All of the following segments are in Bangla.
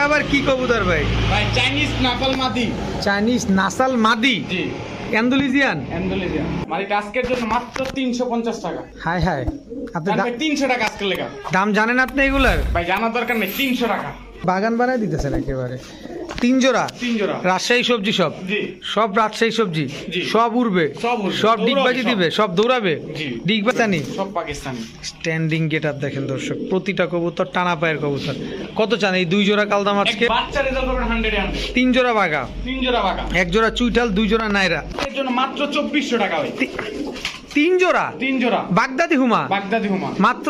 আবার কি কবুতর ভাই? ভাই চাইনিজ নাসাল মাদি। চাইনিজ নাসাল মাদি। জি। অ্যান্ডালুজিয়ান। অ্যান্ডালুজিয়ান মাদিটা আজকের জন্য মাত্র 350 টাকা। হাই হাই, আপনি ভাই 300 টাকা আজকের লেখা। দাম জানেন আপনি এগুলার? ভাই জানার দরকার নেই, 300 টাকা। বাগান বানায় দিতেছেন একেবারে। 3 জোড়া। 3 জোড়া রাজশাহী সবজি সব। জি। সব রাজশাহী সবজি। জি। সব উড়বে। সব উড়বে। সব দৌড়াবে ডিগবাজি সব। দিবে, সব দৌড়াবে। জি। ডিগবাজানি। সব পাকিস্তানি। স্ট্যান্ডিং গেট আপ দেখেন দর্শক, প্রতিটা কবুতর টানা পায়ের কবুতর। কত চান এই 2 জোড়া কালদাম আজকে? এক বাচ্চা রেজাল্ট করবেন 100 3 জোড়া বাগা। 3 জোড়া বাগা। 1 জোড়া চুইঠাল, 2 জোড়া নাইরা। এর জন্য মাত্র 2400 টাকা ভাই। 3 জোড়া 3 জোড়া বাগদাদি হুমা বাগদাদি হুমা মাত্র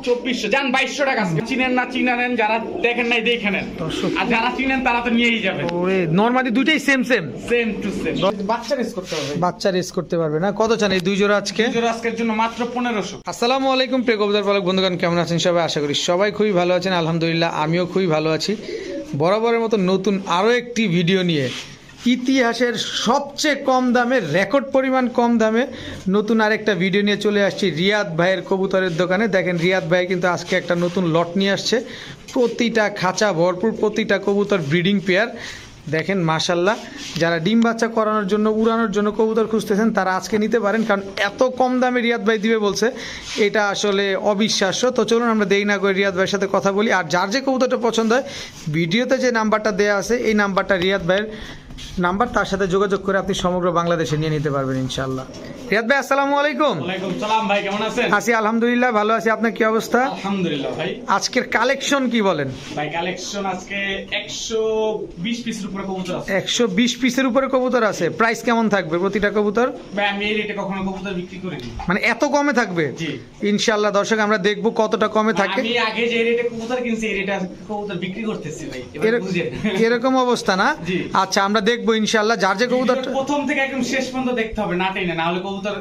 2400। জান 2200 টাকা আজকে। চিনেন না চিনেন, যারা দেখেন নাই দেখে নেন। দর্শক। আর যারা চিনেন তারা তো নিয়েই যাবেন। ওরে নরমালি দুইটাই same same. Same to same. বাচ্চা রেস করতে হবে। বাচ্চা রেস করতে পারবে না। কত চান এই 2 জোড়া আজকে? 2 জোড়া আজকের জন্য মাত্র 1500। আসসালামু আলাইকুম প্রিয় কবুতর পালক বন্ধুগণ, কেমন আছেন সবাই? আশা করি সবাই খুবই ভালো আছেন। আলহামদুলিল্লাহ আমিও খুবই ভালো আছি। বরাবরের মতো নতুন আরও একটি ভিডিও নিয়ে, ইতিহাসের সবচেয়ে কম দামে, রেকর্ড পরিমাণ কম দামে নতুন আরেকটা ভিডিও নিয়ে চলে আসছি রিয়াদ ভাইয়ের কবুতরের দোকানে। দেখেন রিয়াদ ভাই কিন্তু আজকে একটা নতুন লট নিয়ে আসছে, প্রতিটা খাঁচা ভরপুর, প্রতিটা কবুতর ব্রিডিং পেয়ার। দেখেন মাশাল্লাহ, যারা ডিম বাচ্চা করানোর জন্য, উড়ানোর জন্য কবুতর খুঁজতেছেন তারা আজকে নিতে পারেন, কারণ এত কম দামে রিয়াদ ভাই দিবে বলছে, এটা আসলে অবিশ্বাস্য। তো চলুন আমরা দেরি না করে রিয়াদ ভাইয়ের সাথে কথা বলি। আর যার যে কবুতরটা পছন্দ হয়, ভিডিওতে যে নাম্বারটা দেওয়া আছে এই নাম্বারটা রিয়াদ ভাইয়ের নাম্বার, তার সাথে যোগাযোগ করে আপনি সমগ্র বাংলাদেশে নিয়ে নিতে পারবেন ইনশাআল্লাহ। রিয়াদ ভাই আসসালামু আলাইকুম। ওয়ালাইকুম সালাম ভাই, কেমন আছেন? আছি আলহামদুলিল্লাহ, ভালো আছি। আপনার কি অবস্থা? আলহামদুলিল্লাহ ভাই। আজকের কালেকশন কি বলেন? ভাই কালেকশন আজকে 120 পিসের উপরে কবুতর আছে। 120 পিসের উপরে কবুতর আছে। প্রাইস কেমন থাকবে প্রতিটা কবুতর? ভাই আমি এই রেটে কখনো কবুতর বিক্রি করিনি। মানে এত কমে থাকবে? জি। ইনশাআল্লাহ দর্শক আমরা দেখব কতটা কমে থাকে। আমি আগে যে রেটে কবুতর কিনছি এই রেটে কবুতর বিক্রি করতেছি ভাই, এবার বুঝেন। এরকম অবস্থা না? জি। আচ্ছা আমরা দেখবো ইনশাআল্লাহ। যার যে কবুতরটা প্রথম থেকে একদম শেষ পর্যন্ত দেখতে হবে, না টেনে, না হলে কবুতর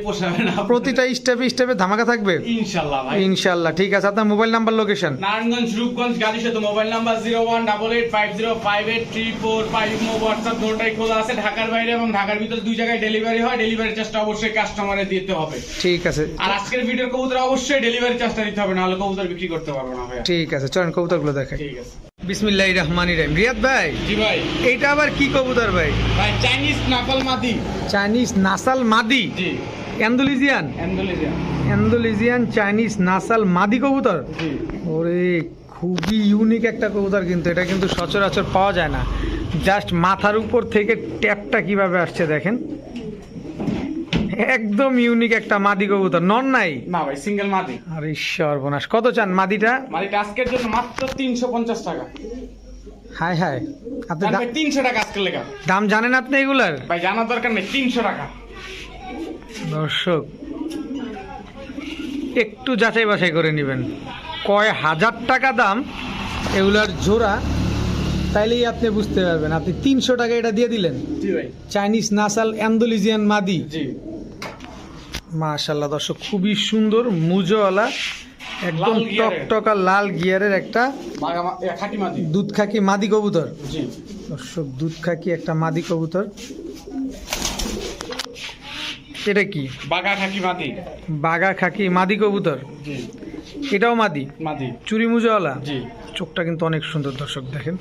পোষাবে না। প্রতিটা স্টেপে স্টেপে ধামাকা থাকবে ইনশাআল্লাহ ভাই। ইনশাআল্লাহ। ঠিক আছে, আপনার mobile number, location? Narayanganj, Rupganj, Gazipur. Mobile number 01885058535। WhatsApp দুটোই খোলা আছে। ঢাকার বাইরে এবং ঢাকার ভিতরে 2 জায়গায় ডেলিভারি হয়। ডেলিভারি চার্জটা অবশ্যই কাস্টমারে দিতে হবে। ঠিক আছে। আর আজকের ভিডিওর কবুতর অবশ্যই ডেলিভারি চার্জটা দিতে হবে, না হলে কবুতর বিক্রি করতে পারবো না ভাই। ঠিক আছে, চলেন কবুতরগুলো দেখাই। ঠিক আছে। বিসমিল্লাহির রহমানির রহিম। রিয়াদ ভাই, জি ভাই। এইটা আবার কি কবুতর ভাই? ভাই চাইনিজ নাসাল মাদি। চাইনিজ নাসাল মাদি। জি। অ্যান্ডালুজিয়ান। অ্যান্ডালুজিয়ান। অ্যান্ডালুজিয়ান চাইনিজ নাসাল মাদি কবুতর। জি। ওরে খুবই ইউনিক একটা কবুতর, কিন্তু এটা কিন্তু সচরাচর পাওয়া যায় না। জাস্ট মাথার উপর থেকে ট্যাপটা কিভাবে আসছে দেখেন, একদম ইউনিক একটা মাদি কবুতর। নন নাই? না ভাই, সিঙ্গেল মাদি। আরে সর্বনাশ, কত চান মাদিটা? মাদিটা আজকের জন্য মাত্র 350 টাকা। হাই হাই, আপনি ভাই 300 টাকা আজকের লেখা। দাম জানেন আপনি এগুলার? ভাই জানার দরকার নেই, 300 টাকা। দর্শক একটু যাচাই বাছাই করে নেবেন, কয় হাজার টাকা দাম এগুলার জোড়া, তাইলেই আপনি বুঝতে পারবেন। আপনি 300 টাকা এটা দিয়ে দিলেন। জি ভাই। চাইনিজ নাসাল অ্যান্ডালুজিয়ান মাদি। জি। মাশাআল্লাহ দর্শক, খুবই সুন্দর মুজওয়ালা, একদম লাল গিয়ারের। টকটকা লাল গিয়ারের একটা খাঁটি মাদি। দুধ খাকি মাদি কবুতর। জি। দর্শক দুধ খাকি একটা মাদি কবুতর। এটা কি? বাগা খাকি মাদি। বাগা খাকি মাদি কবুতর। জি। এটাও মাদি। মাদি। চুরি মুজওয়ালা। জি। চোখটা কিন্তু অনেক সুন্দর দর্শক দেখেন,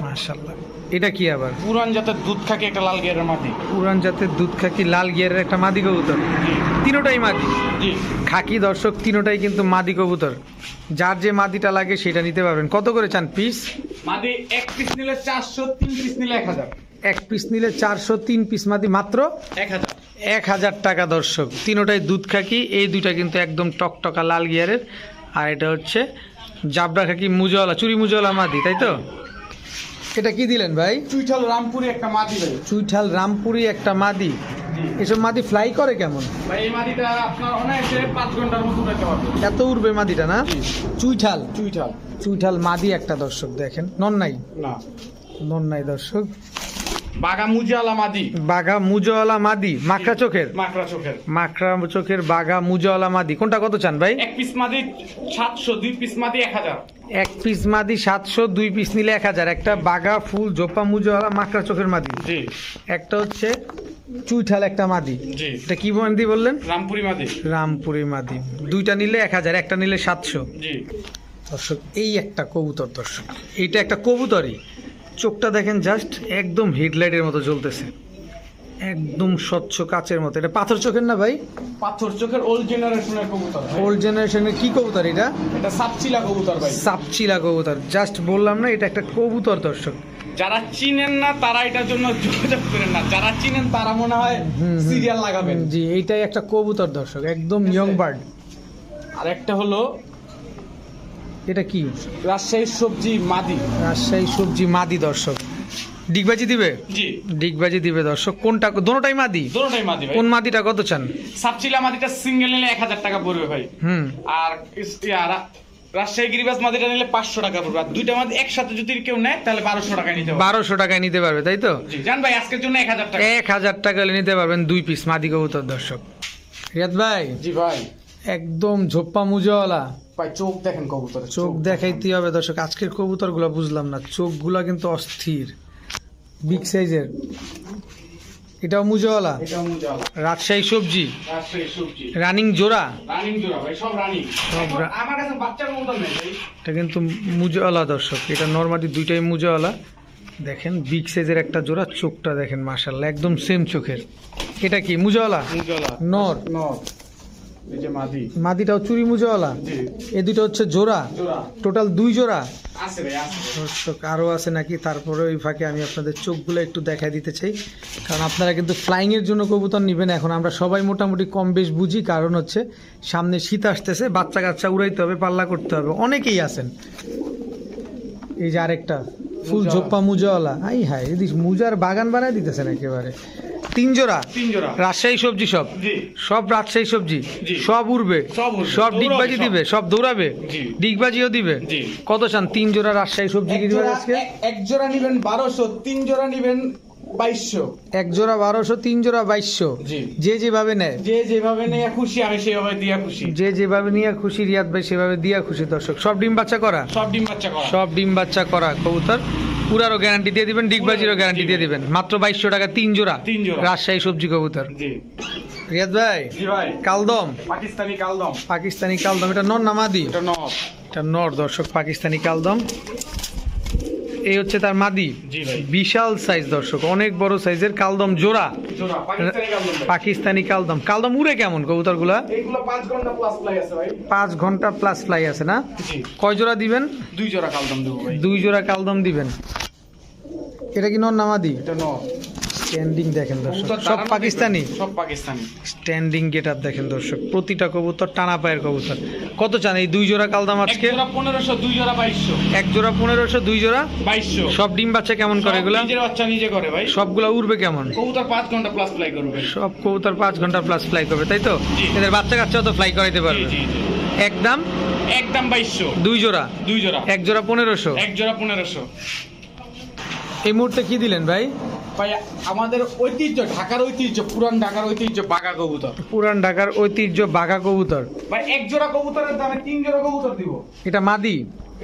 মাশাআল্লাহ। এটা কি আবার? পুরান জাতের দুধ খাকি একটা লাল গিয়ারের মাদি। পুরান জাতের দুধ খাকি লাল গিয়ারের একটা মাদি কবুতর। জি। তিনোটাই মাদি। জি। খাকি দর্শক, তিনোটাই কিন্তু মাদি কবুতর। যার যে মাদিটা লাগে সেটা নিতে পারবেন। কত করে চান পিস? মাদি 1 পিস নিলে 400, 3 পিস নিলে 1000। 1 পিস নিলে 400, 3 পিস মাদি মাত্র 1000। 1000 টাকা দর্শক। তিনোটাই দুধ খাকি, এই দুইটা কিন্তু একদম টকটকা লাল গিয়ারের, আর এটা হচ্ছে জাবরা খাকি মুজওয়ালা, চুরি মুজওয়ালা মাদি, তাই তো? এটা কি দিলেন ভাই? চুইঠাল রামপুরি একটা মাদি ভাই। চুইঠাল রামপুরি একটা মাদি। জি। এসব মাদি ফ্লাই করে কেমন? ভাই এই মাদিটা আপনার অনায়াসে 5 ঘন্টার মতো উড়াতে পারবে। এত উড়বে মাদিটা না? জি। চুইঠাল। চুইঠাল। চুইঠাল মাদি একটা দর্শক দেখেন। নন নাই? না। নন নাই দর্শক। বাগা মুজালা মাদি। বাঘা মুজওয়ালা মাদি, মাকড়া চোখের। মাকড়া চোখের। মাকড়া চোখের বাঘা মুজওয়ালা মাদি। কোনটা কত চান ভাই? 1 পিস মাদি 700, 2 পিস মাদি 1000। 1 পিস মাদি 700, 2 পিস নিলে 1000। একটা বাঘা ফুল জোপা মুজওয়ালা মাকড়া চোখের মাদি। জি। একটা হচ্ছে চুইঠাল একটা মাদি। জি। এটা কি মাদি বললেন? রামপুরি মাদি। রামপুরি মাদি। দুইটা নিলে 1000, একটা নিলে 700। জি। দর্শক এই একটা কবুতর দর্শক, এইটা একটা কবুতরই, চোখটা দেখেন জাস্ট একদম হেডলাইটের মতো জ্বলতেছে, একদম স্বচ্ছ কাচের মতো। এটা পাথর চোখের না ভাই? পাথর চোখের ওল্ড জেনারেশনের কবুতর ভাই। ওল্ড জেনারেশনের কি কবুতর এটা? এটা সাপচিলা কবুতর ভাই। সাপচিলা কবুতর, জাস্ট বললাম না এটা একটা কবুতর দর্শক। যারা চিনেন না তারা এটার জন্য যোগাযোগ করেন না, যারা চিনেন তারা মনে হয় সিরিয়াল লাগাবেন। জি, এইটাই একটা কবুতর দর্শক, একদম ইয়ং বার্ড। আর একটা হলো এটা কি? রাজশাহীর সবজি মাদি। রাজশাহী সবজি মাদি দর্শক। ডিগবাজি দিবে? জি, ডিগবাজি দিবে দর্শক। কোনটা? দোনোটাই মাদি? দুটোটাই মাদি ভাই। কোন মাদিটা কত চান? সাপচিলা মাদিটা সিঙ্গেল নিলে 1000 টাকা পড়বে ভাই। আর রাজশাহী গিরিবাজ মাদিটা নিলে 500 টাকা পড়বে। আর দুইটা মাদি একসাথে যদি কেউ নেয় তাহলে 1200 টাকায় নিতে পারবে। 1200 টাকায় নিতে পারবে, তাই তো? জি জান ভাই, আজকের জন্য 1000 টাকা। 1000 টাকা হলে নিতে পারবেন 2 পিস মাদি কবুতর দর্শক। রিয়াদ ভাই জি ভাই, একদম ঝোপ্পা মুজওয়ালা ভাই চোখ দেখেন কবুতরের, চোখ দেখাইতে হবে দর্শক। আজকের কবুতরগুলো বুঝলাম না, চোখগুলা কিন্তু অস্থির, বিগ সাইজের। এটাও মুজওয়ালা, এটা মুজালা রাজশাহী সবজি, রাজশাহী সবজি রানিং জোড়া। রানিং জোড়া ভাই, সব রানিং। সব আমার কাছে বাচ্চার কবুতর নেই ভাই। এটা কিন্তু মুজওয়ালা দর্শক, এটা নরমালি দুইটাই মুজওয়ালা। দেখেন বিগ সাইজের একটা জোড়া, চোখটা দেখেন মাশাআল্লাহ একদম সেম চোখের। এটা কি মুজওয়ালা? মুজালা নর। নর, এই যে মাদি। মাদিটাও চুরি মুজওয়ালা। জি, এই দুটো হচ্ছে জোড়া, জোড়া টোটাল 2 জোড়া আছে ভাই, আছে। দর্শক। আরও আছে নাকি? তারপরে ওই ফাঁকে আমি আপনাদের চোখগুলো একটু দেখাই দিতে চাই, কারণ আপনারা কিন্তু ফ্লাইং এর জন্য কবুতর নেবেন। এখন আমরা সবাই মোটামুটি কম বেশ বুঝি, কারণ হচ্ছে সামনে শীত আসতেছে, বাচ্চা কাচ্চা উড়াইতে হবে, পাল্লা করতে হবে, অনেকেই আছেন। এই যে আরেকটা ফুল মুজা। ঝোপ্পা মুজাওয়ালা, আই হাই এদিক মুজার বাগান বানায় দিতেছেন একেবারে। 3 জোড়া, 3 জোড়া রাজশাহী সবজি, সব জি, সব রাজশাহী সবজি, জি। সব উড়বে, সব উড়বে, সব দৌড়াবে ডিগবাজি সব। দিবে, সব দৌড়াবে, জি। ডিগবাজিও দিবে। জি। কত চান 3 জোড়া রাজশাহী সবজি কি দিবেন আজকে? এক জোড়া নিবেন 1200, 3 জোড়া নিবেন 2200। 1 জোড়া 1200, 3 জোড়া 2200। জি। যে যেভাবে নেয়, যে যেভাবে নেয়া খুশি, আমি সেভাবে দিয়া খুশি। যে যেভাবে নিয়ে খুশি, রিয়াদ ভাই সেভাবে দিয়া খুশি দর্শক। সব ডিম বাচ্চা করা, সব ডিম বাচ্চা করা। সব ডিম বাচ্চা করা কবুতর, পুরারও গ্যারান্টি দিয়ে দিবেন, ডিগবাজিরও গ্যারান্টি দিয়ে দিবেন। মাত্র 2200 টাকা 3 জোড়া 3 জোড়া রাজশাহী সবজি কবুতর। জি রিয়াদ ভাই জি ভাই, কালদম, পাকিস্তানি কালদম। পাকিস্তানি কালদম, এটা নর না মাদি? এটা নর। এটা নর দর্শক, পাকিস্তানি কালদম। এই হচ্ছে তার মাদি, জি ভাই, বিশাল সাইজ দর্শক, অনেক বড় সাইজের কালদম জোড়া, জোড়া পাকিস্তানি কালদম ভাই। পাকিস্তানি কালদম। কালদম উড়ে কেমন কবুতরগুলা? এইগুলো 5 ঘন্টা প্লাস ফ্লাই আছে ভাই। 5 ঘন্টা প্লাস ফ্লাই আছে না? জি, কয় জোড়া দিবেন? 2 জোড়া কালদম দেবো ভাই। 2 জোড়া কালদম দিবেন। এটা কি নর না মাদি? এটা নর। স্ট্যান্ডিং দেখেন দর্শক, কবুতর সব দাঁড়ানো পাকিস্তানি, দেখবেন, সব পাকিস্তানি। স্ট্যান্ডিং গেট আপ দেখেন দর্শক, প্রতিটা কবুতর টানা পায়ের কবুতর। কত চান এই 2 জোড়া কালদম এক আজকে? জোড়া 1500, 2 জোড়া 2200। 1 জোড়া 1500, 2 জোড়া 2200। সব ডিম বাচ্চা কেমন করে এগুলা? নিজের বাচ্চা নিজে করে ভাই। সবগুলা উড়বে কেমন? কবুতর 5 ঘন্টা প্লাস ফ্লাই করবে। সব কবুতর 5 ঘন্টা প্লাস ফ্লাই করবে, তাই তো? জি। এদের বাচ্চা কাচ্চাও তো ফ্লাই করাইতে জি পারবে। জি জি, একদম একদম 2200। 2 জোড়া, 2 জোড়া, 1 জোড়া 1500। এক জোড়া 1500। এই মুহূর্তে কি দিলেন ভাই? ভাই আমাদের ঐতিহ্য, ঢাকার ঐতিহ্য, পুরান ঢাকার ঐতিহ্য বাঘা কবুতর। পুরান ঢাকার ঐতিহ্য বাঘা কবুতর। ভাই এক জোড়া কবুতরের দামে 3 জোড়া কবুতর দিব। এটা মাদি,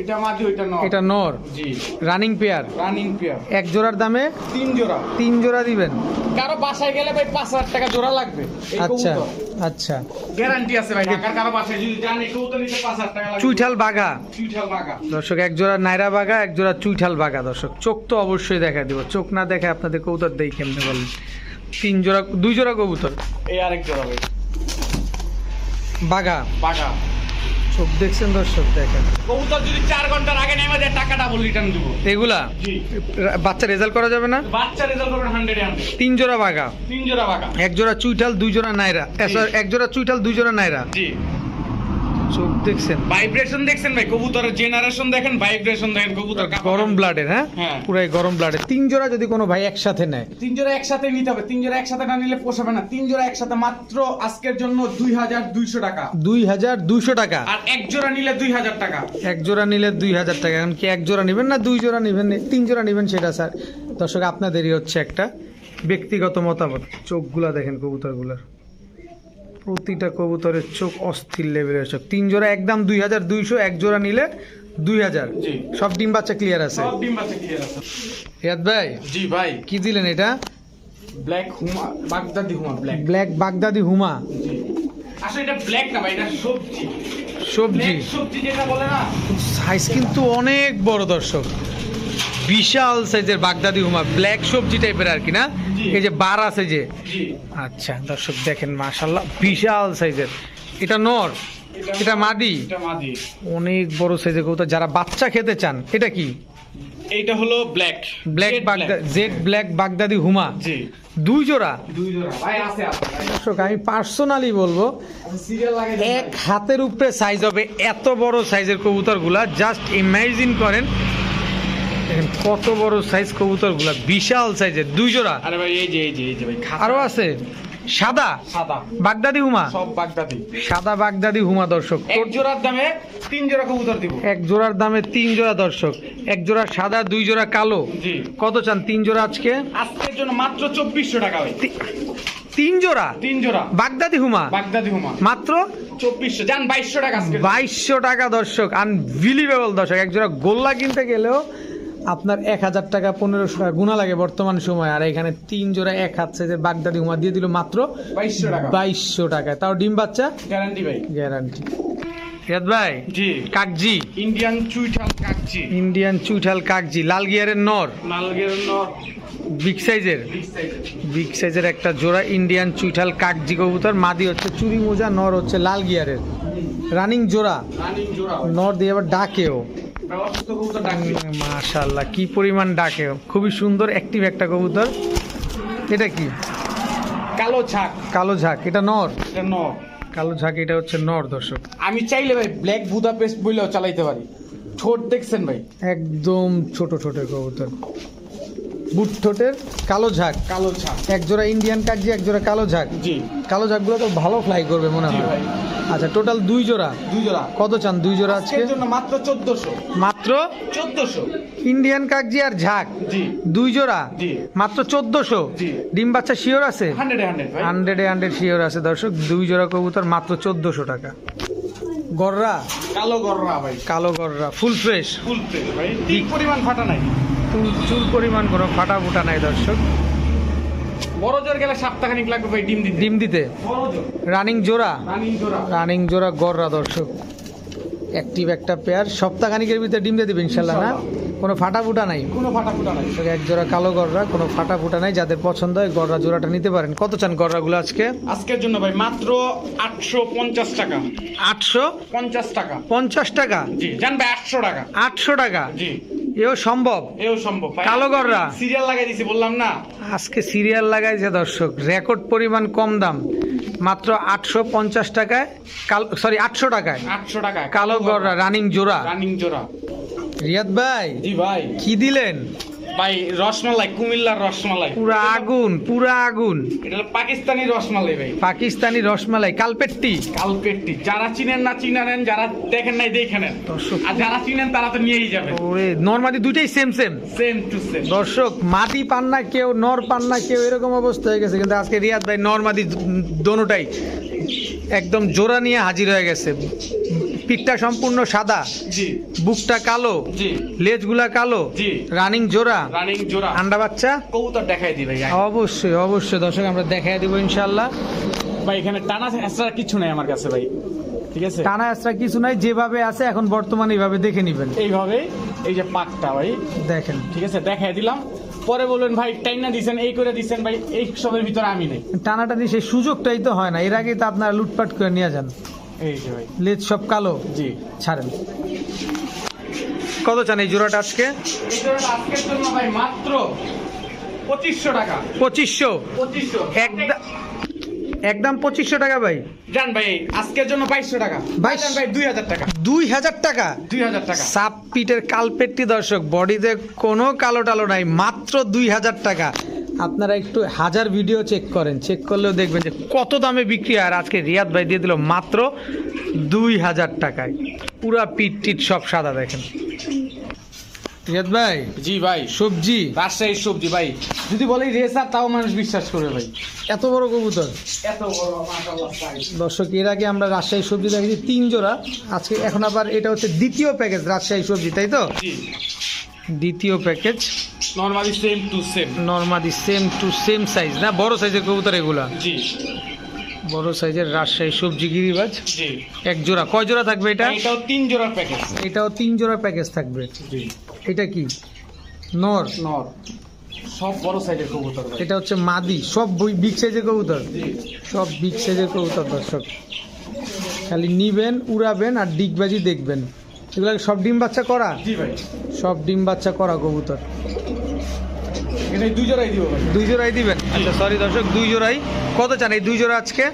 এটা মাদি, ওইটা নর। এটা নর, জি, রানিং পেয়ার। Running pair. 1 জোড়ার দামে 3 জোড়া। 3 জোড়া দিবেন। কারো বাসায় গেলে ভাই 5000 টাকা জোড়া লাগবে এই আচ্ছা কবুতর। আচ্ছা। গ্যারান্টি আছে ভাই, ঢাকার কারো বাসায় যদি যান এই কবুতর নিতে 5000 টাকা লাগবে। চুইঠাল বাঘা চুইঠাল বাঘা দর্শক, 1 জোড়া নাইরা বাঘা, 1 জোড়া চুইঠাল বাঘা দর্শক। চোখ তো অবশ্যই দেখা দিব, চোখ না দেখে আপনাদের কবুতর দেই কেমনে বলেন? 3 জোড়া, 2 জোড়া কবুতর এই আরেক জোড়া ভাই বাঘা। বাঘা। চোখ দেখছেন দর্শক, দেখেন কবুতর যদি 4 ঘন্টার আগে নেমে যায় টাকা ডাবল রিটার্ন দিব। এগুলা জি, বাচ্চা রেজাল্ট করা যাবে না? বাচ্চা রেজাল্ট করবেন 100 এ 100। 3 জোড়া বাঘা, 3 জোড়া বাঘা। 1 জোড়া চুইঠাল, 2 জোড়া নাইরা। জি। 1 জোড়া চুইঠাল, 2 জোড়া নাইরা। জি, চোখ দেখছেন, ভাইব্রেশন দেখছেন ভাই, কবুতরের জেনারেশন দেখেন, ভাইব্রেশন দেখেন, কবুতর গরম ব্লাডের। হ্যাঁ হ্যাঁ। পুরাই গরম ব্লাডের। 3 জোড়া যদি কোনো ভাই একসাথে নেয়, 3 জোড়া একসাথে নিতে হবে। 3 জোড়া একসাথে না নিলে পোষাবে না। 3 জোড়া একসাথে মাত্র আজকের জন্য 2200 টাকা। 2200 টাকা। আর এক জোড়া নিলে 2000 টাকা। 1 জোড়া নিলে 2000 টাকা। এখন কি 1 জোড়া নেবেন না 2 জোড়া নেবেন, 3 জোড়া নেবেন, সেটা স্যার দর্শক আপনাদেরই হচ্ছে একটা ব্যক্তিগত মতামত। চোখগুলা দেখেন কবুতরগুলার, প্রতিটা কবুতরের চোখ অস্থির লেভেলের চোখ। 3 জোড়া একদম 2200, 1 জোড়া নিলে 2000। জি। সব ডিম বাচ্চা ক্লিয়ার আছে। সব ডিম বাচ্চা ক্লিয়ার আছে। রিয়াদ ভাই জি ভাই, কি দিলেন এটা? ব্ল্যাক হুমা, বাগদাদি হুমা ব্ল্যাক। ব্ল্যাক বাগদাদি হুমা। জি, আসলে এটা ব্ল্যাক না ভাই, এটা সবজি। সবজি Black সবজি যেটা বলে না, সাইজ কিন্তু অনেক বড় দর্শক, বিশাল সাইজের বাগদাদি হুমা, ব্ল্যাক সবজি টাইপের আর কি না? জি। এই যে বার আছে যে, জি আচ্ছা দর্শক দেখেন মাশাল্লাহ বিশাল সাইজের। এটা নর, এটা মাদি, এটা মাদি। অনেক বড় সাইজের কবুতর। যারা বাচ্চা খেতে চান, এটা কি এইটা হলো ব্ল্যাক ব্ল্যাক জেড ব্ল্যাক বাগদাদি হুমা, জি 2 জোড়া। ভাই আছে ভাই, দর্শক আমি পার্সোনালি বলবো সিরিয়াল লাগে এক হাতের উপরে সাইজ হবে এত বড় সাইজের কবুতরগুলা, জাস্ট ইমাজিন করেন দেখেন কত বড় সাইজ কবুতরগুলা, বিশাল সাইজের 2 জোড়া। আরে ভাই এই যে ভাই আরো আছে সাদা সাদা বাগদাদি হুমা, সব বাগদাদি। সাদা বাগদাদি হুমা দর্শক, এক জোড়ার দামে 3 জোড়া কবুতর দিব। এক জোড়ার দামে 3 জোড়া দর্শক, এক জোড়া সাদা 2 জোড়া কালো। জি কত চান 3 জোড়া আজকে? আজকের জন্য মাত্র 2400 টাকা ভাই। 3 জোড়া 3 জোড়া বাগদাদি হুমা বাগদাদি হুমা মাত্র 2400, জান 2200 টাকা আজকে। 2200 টাকা দর্শক, আনবিলিভেবল দর্শক। এক জোড়া গোল্লা কিনতে গেলেও আপনার 1000 টাকা 1500 টাকা গুণা লাগে বর্তমান সময়, আর এখানে 3 জোড়া এক হাত সাইজের বাগদাদি হুমা দিয়ে দিল মাত্র 2200 টাকা 2200 টাকায়, তাও ডিম বাচ্চা গ্যারান্টি ভাই। গ্যারান্টি। রিয়াদ ভাই জি কাকজি, ইন্ডিয়ান চুইঠাল কাচ্চি, ইন্ডিয়ান চুইঠাল কাকজি, লাল গিয়ারের নর, নালগের নর, বিগ সাইজের, বিগ সাইজের। বিগ সাইজের একটা জোড়া ইন্ডিয়ান চুইঠাল কাকজি কবুতর। মাদি হচ্ছে চুরি মোজা, নর হচ্ছে লাল গিয়ারের, রানিং জোড়া। রানিং জোড়া নর দিয়ে আবার ডাকেও, অসুস্থ কবুতর ডাকবে। মাশাআল্লাহ কি পরিমাণ ডাকেও, খুবই সুন্দর অ্যাক্টিভ একটা কবুতর। এটা কি? কালো ছাক, কালো ঝাঁক, এটা নর। এটা নর। কালো ঝাঁক এটা হচ্ছে নর দর্শক। আমি চাইলে ভাই ব্ল্যাক বুদাপেস্ট বইলেও চালাইতে পারি। ঠোঁট দেখছেন ভাই, একদম ছোট ছোট কবুতর, বুট ঠোঁটের কালো ঝাঁক। কালো ছাক। এক জোড়া ইন্ডিয়ান কাকজি, এক জোড়া কালো ঝাঁক। জি কালো ঝাঁকগুলো তো ভালো ফ্লাই করবে মনে জি হয়। ভাই, আচ্ছা টোটাল 2 জোড়া। 2 জোড়া। কত চান 2 জোড়া আজকে? আজকের জন্য মাত্র 1400। মাত্র 1400 ইন্ডিয়ান কাকজি আর ঝাঁক জি 2 জোড়া জি মাত্র 1400। জি। ডিম বাচ্চা শিওর আছে? 100 ভাই। 100 শিওর আছে দর্শক। 2 জোড়া কবুতর মাত্র 1400 টাকা। গররা, কালো গররা ভাই, কালো গররা ফুল ফ্রেশ, ফুল প্লেট ভাই, ঠিক পরিমাণ ফাটা নাই। চুল পরিমাণ কোনো ফাটা ফুটা নাই দর্শক। বড় জোর গেলে সপ্তাহখানিক লাগবে ভাই ডিম দিতে। ডিম দিতে বড় জোর রানিং জোড়া, রানিং জোড়া। রানিং জোড়া গররা দর্শক, অ্যাক্টিভ একটা পেয়ার। সপ্তাহখানিকের ভিতরে ডিম দিয়ে দিবে ইনশাল্লাহ না? কোনো ফাটা ফুটা নাই। কোনো ফাটা ফুটা নাই। এক জোড়া কালো গররা, কোনো ফাটা ফুটা নাই। যাদের পছন্দ হয় গররা জোড়াটা নিতে পারেন। কত চান গররাগুলো আজকে? আজকের জন্য ভাই মাত্র 850 টাকা। 850 50 টাকা। টাকা। জি জান ভাই 800 টাকা। 800 টাকা জি এও সম্ভব? এও সম্ভব ভাই। কালো গররা। সিরিয়াল লাগাই দিছি বললাম না। আজকে সিরিয়াল লাগাইছে দর্শক, রেকর্ড পরিমাণ কম দাম, মাত্র 850 টাকায়, সরি 800 টাকায় 800 টাকা কালো গররা রানিং জোড়া। রানিং জোড়া। রিয়াদ ভাই জি ভাই, কি দিলেন? ভাই রসমালাই, কুমিল্লার রসমালাই, পুরা আগুন, পুরা আগুন। এটা হলো পাকিস্তানি রসমালাই ভাই, পাকিস্তানি রসমালাই, কালপেট্টি। কালপেট্টি। যারা চিনেন না চিনেন, যারা দেখেন নাই দেখে নেন, দর্শক আর যারা চিনেন তারা তো নিয়েই যাবেন। ওরে নরমাদি দুইটাই same same same to same. দর্শক। মাদি পান না কেউ, নর পান না কেউ, এরকম অবস্থা হয়ে গেছে। কিন্তু আজকে রিয়াদ ভাই নরমাদি দোনোটাই একদম জোড়া নিয়ে হাজির হয়ে গেছে। পিঠটা সম্পূর্ণ সাদা, জি বুকটা কালো, জি লেজগুলা কালো, জি। রানিং জোড়া, রানিং জোড়া। আন্ডা বাচ্চা। কবুতর দেখাই দি ভাই। অবশ্যই অবশ্যই দর্শক আমরা দেখাই দিব ইনশাল্লাহ। ভাই এখানে টানা এক্সট্রা কিছু নাই আমার কাছে ভাই, ঠিক আছে? টানা এক্সট্রা কিছু নাই, যেভাবে আছে এখন বর্তমানে এইভাবে দেখে নিবেন। এইভাবে এই যে পাকটা ভাই দেখেন ঠিক আছে দেখাই দিলাম, পরে বলবেন ভাই টাইনা দিছেন, এই করে দিছেন ভাই, এই সবের ভিতরে আমি নেই। টানাটানি সেই সুযোগটাই তো হয় না, এর আগে তো আপনারা লুটপাট করে নিয়ে যান। এই যে ভাই, লেজ সব কালো, জি। ছাড়েন। কত চান এই জোড়াটা আজকে? এই জোড়াটা আজকের জন্য ভাই মাত্র 2500 টাকা। 2500 2500 একদম 2500 টাকা ভাই। জান ভাই আজকের জন্য 2200 টাকা। 2200 ভাই 2000 টাকা। 2000 টাকা 2000 টাকা। সাপ পিটের কালপেটটি দর্শক, বডিতে কোনো কালো টালো নাই, মাত্র 2000 টাকা। আপনারা একটু হাজার ভিডিও চেক করেন, চেক করলেও দেখবেন যে কত দামে বিক্রি হয়। আর আজকে রিয়াদ ভাই দিয়ে দিল মাত্র 2000 টাকায়। পুরা পিট টিট সব সাদা দেখেন। রিয়াদ ভাই জি ভাই, সবজি, রাজশাহীর সবজি ভাই, যদি বলি রেসার তাও মানুষ বিশ্বাস করবে ভাই। এত বড় কবুতর এত বড় মাশাআল্লাহ সাইজ। দর্শক, এর আগে আমরা রাজশাহী সবজি দেখেছি 3 জোড়া, আজকে এখন আবার এটা হচ্ছে দ্বিতীয় প্যাকেজ রাজশাহী সবজি, তাই তো? জি দ্বিতীয় package. Normally same to same. নরমাদি সেম টু সেম সাইজ না, বড় সাইজের কবুতর এগুলা। জি বড় সাইজের রাজশাহী সবজি গিরিবাজ জি। এক জোড়া, কয় জোড়া থাকবে এটা? এটাও 3 জোড়ার প্যাকেজ। এটাও 3 জোড়া প্যাকেজ থাকবে। জি। এটা কি নর? নর, সব বড় সাইজের কবুতর ভাই। এটা হচ্ছে মাদি, সব বিগ সাইজের কবুতর, জি। সব বিগ সাইজের কবুতর দর্শক। খালি নিবেন, উড়াবেন আর ডিগবাজি দেখবেন। এগুলো সব ডিম বাচ্চা করা? জি ভাই। সব ডিম বাচ্চা করা কবুতর। এটা 2 জোড়াই দিব ভাই। 2 জোড়াই দিবেন? আচ্ছা সরি দর্শক, 2 জোড়াই। কত চান এই 2 জোড়া আজকে?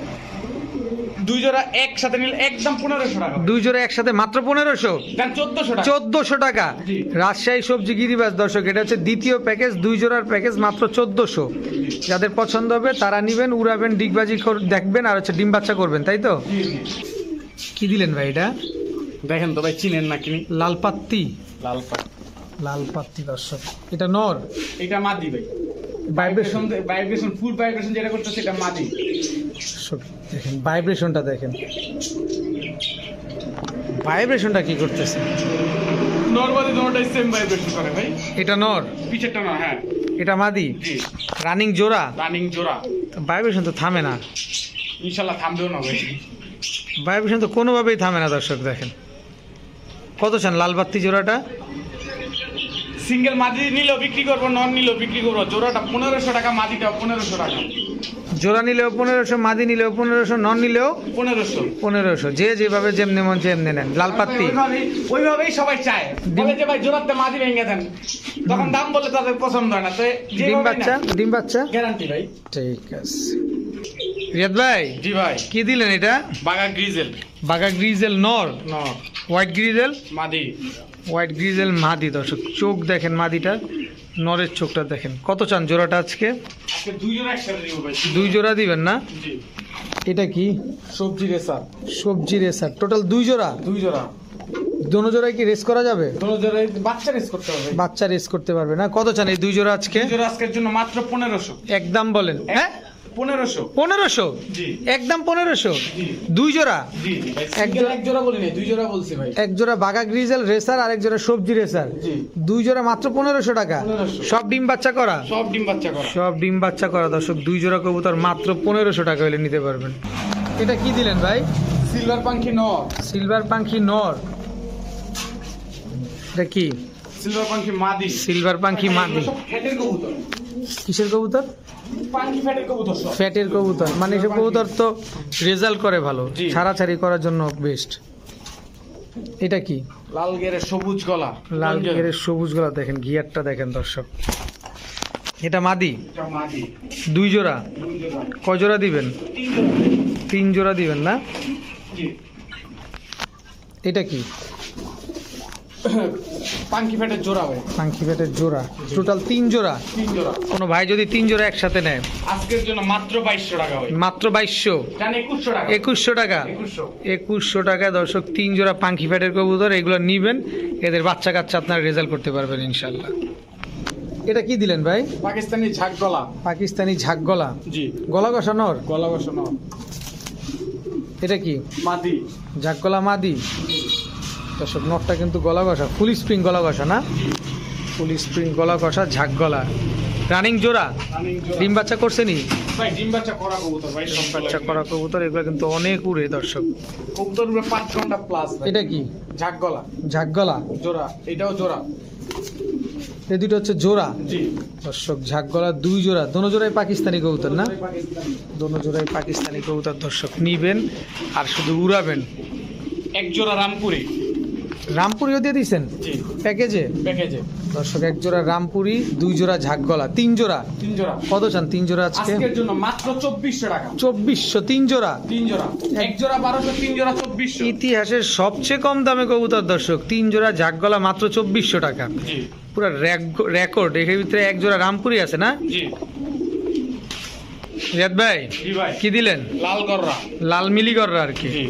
2 জোড়া একসাথে নিলে একদম 1500 টাকা। 2 জোড়া একসাথে মাত্র 1500? দেন 1400 টাকা। 1400 টাকা। জি। রাজশাহী সবজি গিরিবাজ দর্শক, এটা হচ্ছে দ্বিতীয় প্যাকেজ, 2 জোড়ার প্যাকেজ, মাত্র 1400। যাদের পছন্দ হবে তারা নিবেন, উড়াবেন, ডিগবাজি দেখবেন আর হচ্ছে ডিম বাচ্চা করবেন, তাই তো? জি জি। কি দিলেন ভাই এটা? দেখেন তো ভাই, চিনেন না কিনি? লাল পাত্তি। লাল পাট। লাল পাত্তি দর্শক, এটা নর? এটা মাদি ভাই। ভাইব্রেশন ভাইব্রেশন ফুল ভাইব্রেশন যেটা করতেছে এটা মাদি। দেখেন, ভাইব্রেশনটা দেখেন, ভাইব্রেশনটা কি করতেছে? নরমালি দুটোটাই সেম ভাইব্রেশন করে ভাই। এটা নর, পিছেরটা না, হ্যাঁ। এটা মাদি। জি। রানিং জোড়া, রানিং জোড়া। ভাইব্রেশন তো থামে না। ইনশাআল্লাহ থামবেও না ভাই। ভাইব্রেশন তো কোনোভাবেই থামে না দর্শক। দেখেন কত চান লাল বাত্তি জোড়াটা? সিঙ্গেল মাদি নিলেও বিক্রি করবো, নন নিলেও বিক্রি করবো। জোড়াটা 1500 টাকা, মাদিটা 1500 টাকা। জোড়া নিলেও 1500, মাদি নিলেও 1500, নন নিলেও 1500। 1500। যে যেভাবে যেমনি মন যেমনি নেন। লাল পাত্তি ওইভাবেই সবাই চায়, বলে যে ভাই জোড়াতে মাদি ভেঙে দেন, তখন দাম বলে তাদের পছন্দ হয় না। তো ডিম বাচ্চা, ডিম বাচ্চা গ্যারান্টি ভাই। ঠিক আছে। রিয়াদ ভাই, জি ভাই। কি দিলেন এটা? বাগা গ্রিজেল। বাগা গ্রিজেল নর, নর। হোয়াইট গ্রিজেল, মাদি। হোয়াইট গ্রিজেল মাদি দর্শক। চোখ দেখেন মাদিটার, নরের চোখটা দেখেন। কত চান জোড়াটা আজকে? আজকে 2 জোড়া একসাথে দিব ভাই। 2 জোড়া দিবেন না? জি। এটা কি? সবজি রেসার। সবজি রেসার, টোটাল 2 জোড়া। 2 জোড়া। দোনো জোড়ায় কি রেস করা যাবে? দোনো জোড়ায় বাচ্চা রেস করতে হবে। বাচ্চা রেস করতে পারবে না? কত চান এই 2 জোড়া আজকে? 2 জোড়া আজকের জন্য মাত্র 1500। একদম বলেন। হ্যাঁ 1500। 1500? জি। একদম 1500? জি। 2 জোড়া? জি ভাই। এক জোড়া- এক জোড়া বলি নাই, 2 জোড়া বলছি ভাই। এক জোড়া বাগা গ্রিজেল রেসার আর এক জোড়া সবজি রেসার। জি। 2 জোড়া মাত্র 1500 টাকা। 1500। সব ডিম বাচ্চা করা? সব ডিম বাচ্চা করা। সব ডিম বাচ্চা করা দর্শক। 2 জোড়া কবুতর মাত্র 1500 টাকা হলে নিতে পারবেন। এটা কি দিলেন ভাই? সিলভার পাঙ্খি নর। সিলভার পাঙ্খি নর। এটা কি? সিলভার পাঙ্খি মাদি। সিলভার পাঙ্খি মাদি। সব ফ্যাটের কবুতর। কিসের কবুতর? পাঙ্খি ফ্যাটের কবুতর সব। ফ্যাটের কবুতর, মানে এসব কবুতর তো রেজাল্ট করে ভালো, জি। ছাড়াছাড়ি করার জন্য বেস্ট। এটা কি? লাল গেরে সবুজ গলা। লাল গেরের সবুজ গলা দেখেন, গিয়ারটা দেখেন দর্শক। এটা মাদি। এটা মাদি। 2 জোড়া? 2 জোড়া। কয় জোড়া দিবেন? 3 জোড়া। 3 জোড়া দিবেন না? জি। এটা কি? পাঙ্খি ফ্যাটের জোড়া ভাই। পাঙ্খি ফ্যাটের জোড়া, টোটাল 3 জোড়া। 3 জোড়া। কোনো ভাই যদি 3 জোড়া একসাথে নেয় আজকের জন্য মাত্র 2200 টাকা ভাই। মাত্র 2200? জান 2100 টাকা। 2100 টাকা? 2100। 2100 টাকা দর্শক। 3 জোড়া পাঙ্খি ফ্যাটের কবুতর, এগুলো নিবেন, এদের বাচ্চা কাচ্চা আপনারা রেজাল্ট করতে পারবেন ইনশাল্লাহ। এটা কি দিলেন ভাই? পাকিস্তানি ঝাক গলা। পাকিস্তানি ঝাক গলা, জি। গলা কষা নর? গলা বসানো। এটা কি? মাদি। ঝাক গলা মাদি দর্শক। নরটা কিন্তু গলা কষা, ফুল স্প্রিং গলা কষা না? ফুল স্প্রিং গলা কষা, ঝাক গলা। রানিং জোড়া? রানিং জোড়া। ডিম বাচ্চা করছে নি? ভাই ডিম বাচ্চা করা কবুতর ভাই, সব বাচ্চা করা কবুতর, এগুলো কিন্তু অনেক উড়ে দর্শক। কবুতর উপরে 5 ঘন্টা প্লাস ভাই। এটা কি? ঝাক গলা। ঝাক গলা জোড়া। এটাও জোড়া। এই দুটো হচ্ছে জোড়া জি। দর্শক। ঝাক গলা 2 জোড়া, দোনো জোড়াই পাকিস্তানি কবুতর না? পাকিস্তানি। দোনো জোড়াই পাকিস্তানি কবুতর দর্শক। নিবেন আর শুধু উড়াবেন। এক জোড়া রামপুরি। রামপুরিও দিয়ে দিয়েছেন জি। প্যাকেজে প্যাকেজে। দর্শক। 1 জোড়া রামপুরি, 2 জোড়া ঝাক গলা, 3 জোড়া। 3 জোড়া। কত চান 3 জোড়া আজকে? আজকের জন্য মাত্র 2400 টাকা। 2400? 3 জোড়া? 3 জোড়া। এক জোড়া 1200, 3 জোড়া 2400। ইতিহাসের সবচেয়ে কম দামে কবুতর দর্শক। 3 জোড়া ঝাক গলা মাত্র 2400 টাকা। জি। পুরো রেকর্ড। এর ভিতরে 1 জোড়া রামপুরি আছে না? জি। রিয়াদ ভাই, জি ভাই। কি দিলেন? লাল গররা। লাল মিলিগররা আর কি, জি।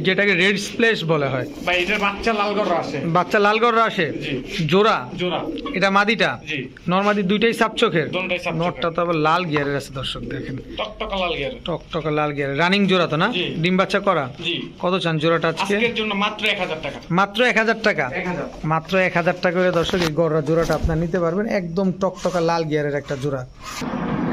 যেটাকে রেড স্প্লেশ বলা হয়। ভাই এটার বাচ্চা লাল গররা আসে। বাচ্চা লাল গররা আসে? জি। জোড়া? জোড়া। এটা মাদিটা? জি। নরমাদি দুইটাই সাপ চোখের? দুটোই সাপ চোখের। নটটা তো আবার লাল গিয়ারের আছে দর্শক। দেখেন টকটকা লাল গের। টকটকা লাল গিয়ারের। রানিং জোড়া তো না? জি। ডিম বাচ্চা করা? জি। কত চান জোড়াটা আজকে? আজকের জন্য মাত্র 1000 টাকা। মাত্র 1000 টাকা? 1000। মাত্র 1000 টাকা করে দর্শক এই গররা জোড়াটা আপনার নিতে পারবেন। একদম টকটকা লাল গিয়ারের একটা জোড়া।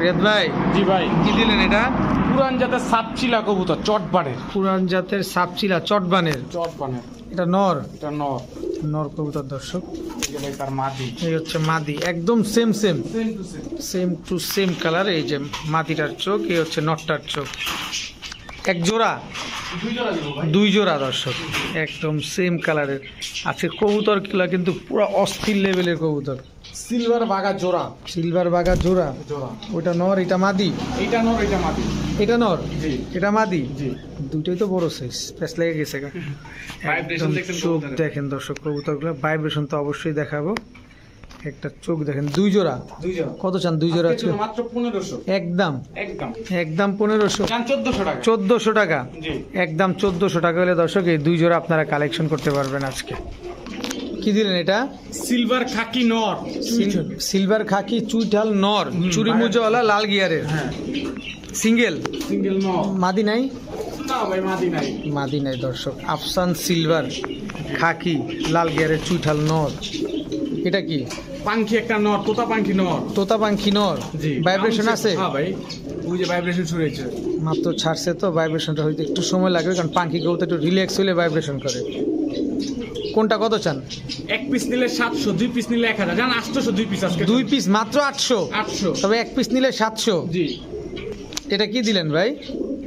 রিয়াদ ভাই জি ভাই, কি দিলেন এটা? পুরান জাতের সাপচিলা কবুতর, চটবাড়ের। পুরান জাতের সাপচিলা চটবানের। চটবানের, এটা নর, এটা নর। নর কবুতর দর্শক। এই যে ভাই তার মাদি, এই হচ্ছে মাদি, একদম same same same to same. Same to same colour. এই যে মাদিটার চোখ, এই হচ্ছে নটটার চোখ। এক জোড়া, দুই জোড়া দিব ভাই। দুই জোড়া দর্শক, একদম সেম কালারের। আজকে কবুতরগুলো কিন্তু পুরো অস্থির লেভেলের কবুতর। সিলভার বাগা জোড়া, সিলভার বাগা জোড়া। জোড়া। ওটা নর, এটা মাদি। এইটা নর, এটা মাদি। এটা নর, জি এটা মাদি। জি। দুটোই তো বড় সাইজ, প্যাস লেগে গেছে গা। Vibration একদম দেখছেন চোখ কবুতরের? দেখেন দর্শক কবুতরগুলো, ভাইব্রেশন তো অবশ্যই দেখাবো। একটা চোখ দেখেন, দুই জোড়া। দুই জোড়া। কত চান দুই জোড়া? আজকের জন্য মাত্র 1500। একদম একদম। একদম 1500, চান 1400 টাকা। 1400 টাকা। জি। একদম 1400 টাকা হলে দর্শক এই দুই জোড়া আপনারা কালেকশন করতে পারবেন আজকে। কি দিলেন এটা? সিলভার খাকি নর। সিলভার খাকি চুইঠাল নর, চুরি মুজওয়ালা, লাল গিয়ারের, হ্যাঁ, সিঙ্গেল। সিঙ্গেল নর। মাদি নাই? না ভাই, মাদি নাই। মাদি নাই দর্শক। আফসান সিলভার খাকি লাল গিয়ারের চুইঠাল নর। এটা কি? পাঙ্খি একটা নর, তোতা পাঙ্খি নর। তোতা পাখি নর। জি। ভাইব্রেশন আছে? হ্যাঁ ভাই, ওই যে ভাইব্রেশন শুরু হয়েছে। মাত্র ছাড়ছে তো, ভাইব্রেশনটা হইতে একটু সময় লাগবে, কারণ পাখি কবুতর একটু রিল্যাক্স হলে ভাইব্রেশন করে। কোনটা কত চান? এক পিস নিলে 700, দুই পিস নিলে 1000। জান 800 দুই পিস আজকে। দুই পিস মাত্র 800, 800। তবে এক পিস নিলে 700। জি। এটা কি দিলেন ভাই?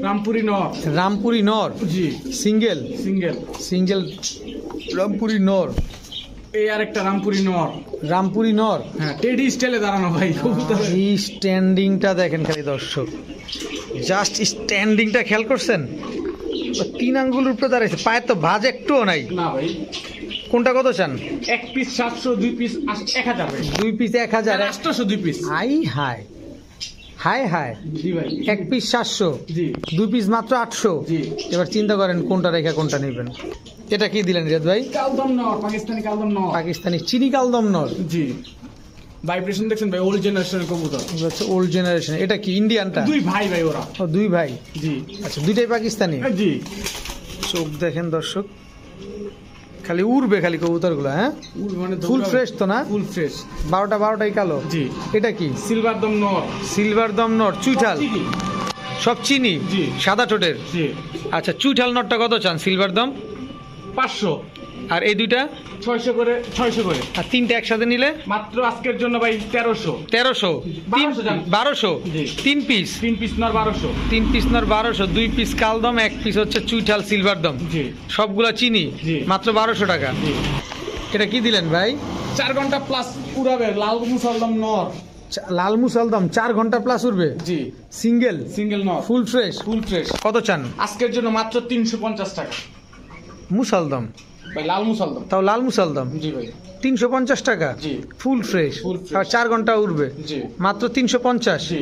রামপুরি নর। রামপুরি নর, জি। সিঙ্গেল। সিঙ্গেল। সিঙ্গেল রামপুরি নর। এই আরেকটা রামপুরি নর। রামপুরি নর। হ্যাঁ, টেডি স্টাইলে দাঁড়ানো ভাই কবুতর। এই স্ট্যান্ডিংটা দেখেন খালি দর্শক, জাস্ট স্ট্যান্ডিংটা খেয়াল করছেন? ও 3 আঙ্গুলের উপরে দাঁড়াইছে, পায়ের তো ভাঁজ একটুও নাই। না ভাই, কোনটা কত চান? এক পিস 700, দুই পিস 1000 ভাই। দুই পিস 1000। 800 দুই পিস। হাই হাই হাই হাই। জি ভাই। এক পিস 700, জি দুই পিস মাত্র 800। জি। এবার চিন্তা করেন কোনটা রেখে কোনটা নেবেন। এটা কি দিলেন রিয়াদ ভাই? কালদম নর, পাকিস্তানি কালদম নর। পাকিস্তানি চিনি কালদম নর। জি। ভাইব্রেশন দেখছেন ভাই, ওল্ড জেনারেশনের কবুতর। এগুলো হচ্ছে ওল্ড জেনারেশন। এটা কি ইন্ডিয়ানটা? দুই ভাই ভাই ওরা। ও দুই ভাই। জি আচ্ছা, দুইটাই পাকিস্তানি। জি। চোখ দেখেন দর্শক, খালি উড়বে খালি কবুতরগুলো। হ্যাঁ, মানে ফুল ফ্রেশ তো না? Full fresh. 12টাই কালো। জি। এটা কি? সিলভার দম নর। সিলভার দম নর, চুইঠাল। চিনি। সব চিনি, জি। সাদা ঠোঁটের। জি। আচ্ছা, চুইঠাল নরটা কত চান? সিলভার দম। 500। আর এই দুইটা? 600 করে, 600 করে। আর তিনটা একসাথে নিলে? মাত্র আজকের জন্য ভাই 1300। 1300। 1200 জান। 1200। জি। 3 পিস। 3 পিস নর 1200। 3 পিস নর 1200, 2 পিস কালদম, 1 পিস হচ্ছে চুইঠাল সিলভার দম। জি সবগুলা চিনি, জি। মাত্র 1200 টাকা। জি। এটা কি দিলেন ভাই? 4 ঘন্টা প্লাস উড়াবে লাল মুসলদম নর। লাল মুসালদম 4 ঘন্টা প্লাস উঠবে। জি। সিঙ্গেল, সিঙ্গেল নর। Full fresh. Full fresh. কত চান? আজকের জন্য মাত্র 350 টাকা মুসালদম, ভাই, লাল মুসলদম। তাও লাল মুসালদম জি ভাই। 350 টাকা। জি। Full fresh, Full fresh। আর 4 ঘন্টা উঠবে, জি মাত্র 350। জি।